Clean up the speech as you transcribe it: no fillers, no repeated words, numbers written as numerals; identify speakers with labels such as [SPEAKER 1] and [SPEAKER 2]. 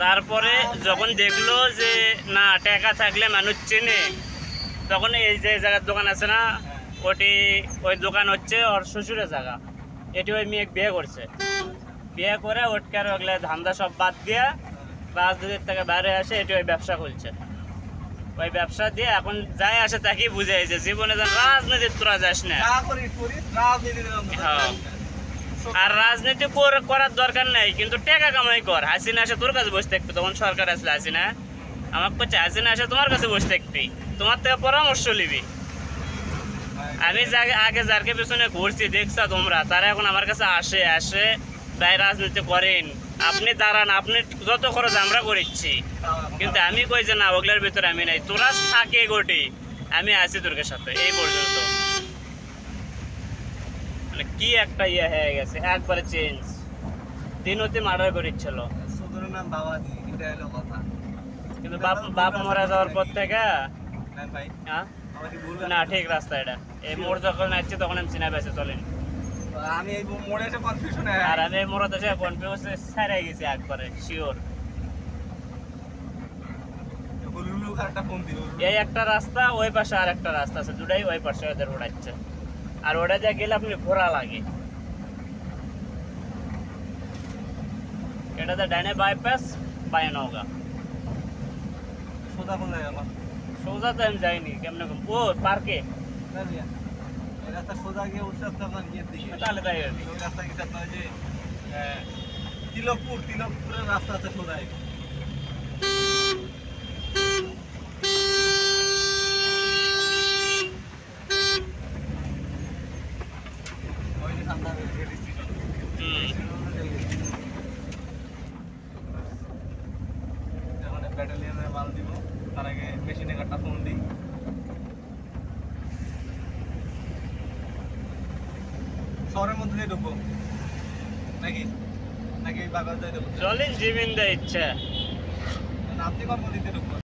[SPEAKER 1] তারপরে যখন দেখলো যে না টাকা থাকলে মানুষ চেনে, তখন এই যে জায়গার দোকান আছে না, ওই দোকান হচ্ছে ওর শ্বশুরের জায়গা। এটি ওই মেয়ে বিয়ে করছে, বিয়ে করে ওটকার ওগুলো ধান্দা সব বাদ দিয়া রাজনীতির থেকে বাইরে আসে, এটি ওই ব্যবসা খুলছে। ওই ব্যবসা দিয়ে এখন যাই আসে তাকেই বুঝাইছে জীবনে যেন রাজনীতির তোরা যাস না। আর রাজনীতি করার দরকার নাই, কিন্তু টাকা কামাই কর। হাসিনা আসে তোর কাছে বসে থাকবি, তখন সরকার আসলে হাসিনা আমাকে করছে হাসিনা আসে তোমার কাছে বসে থাকবি, তোমার থেকে পরামর্শ নিবি। আমি আগে যারকে পেছনে ঘুরছি দেখছা তোমরা, তারা এখন আমার কাছে আসে তাই রাজনীতি করেন। আপনি দাঁড়ান, আপনি যত খরচ আমরা করেছি, কিন্তু আমি কই যে না ওগুলার ভিতরে আমি নাই, তোরা থাকে গোটি, আমি আছি তোর সাথে এই পর্যন্ত। মানে কি একটা ইয়ে হয়ে গেছে, একবারে চেঞ্জ। দিনতে মার্ডার করেছিল, কিন্তু বাপ মারা যাওয়ার পর থেকে না ঠিক রাস্তা এটা। এই মোড় যখন আসছে তখন আমি চিনা পেয়েছি চলেন।
[SPEAKER 2] আমি এই মোড়ে এসে কনফিউশন
[SPEAKER 1] আর আমি এই মোড়ে এসে কনফিউজ ছাড়াই গেছি একবারে শিওর। এই একটা রাস্তা, ওই পাশে আর একটা রাস্তা আছে, দুটাই ওই পাশে ওদের ওড়াচ্ছে। আর ওটা যা গেলে আপনি ঘোরা লাগে, এটাতে ডাইনে বাইপাস বাই নওগা।
[SPEAKER 2] সোজা কোন জায়গা?
[SPEAKER 1] সোজা তো আমি যাইনি, কেমন ও পার্কে
[SPEAKER 2] রাস্তা সোজা গিয়ে উঠছে আপনার ইয়ের দিকে,
[SPEAKER 1] তাহলে তাই হবে।
[SPEAKER 2] ওই রাস্তা গেছে আপনার যে তিলকপুরের রাস্তা আছে সোজা। ওই যে সামনে রেল স্টেশন, যখন ব্যাটালিয়নের মাল দিব তার আগে মেশিনে একটা ফোন দিই। শহরের মধ্যে দিয়ে ঢুকবো নাকি নাকি বাগার যাই দেবো?
[SPEAKER 1] চলেন জিমিন দেয় ইচ্ছা,
[SPEAKER 2] আপনি কখন দিতে ঢুকবো?